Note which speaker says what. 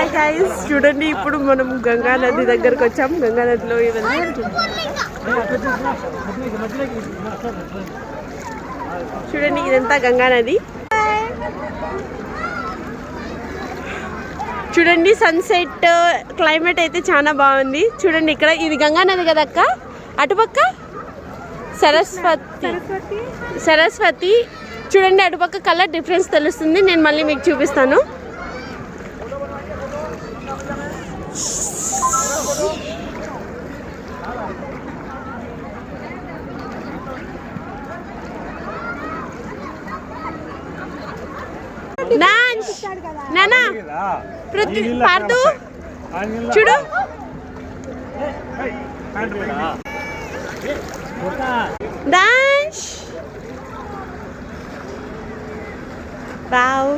Speaker 1: Hi guys, చూడండి ఇప్పుడు మనం గంగా నది దగ్గరకు వచ్చాం. గంగా నదిలో చూడండి, ఇదంతా గంగా నది. చూడండి సన్సెట్ క్లైమేట్ అయితే చాలా బాగుంది. చూడండి ఇక్కడ ఇది గంగా నది కదా అక్క, అటుపక్క సరస్వతి. చూడండి అటుపక్క కలర్ డిఫరెన్స్ తెలుస్తుంది, నేను మళ్ళీ మీకు చూపిస్తాను. నానా పార్దు చూడు, డాన్స్ వావ్.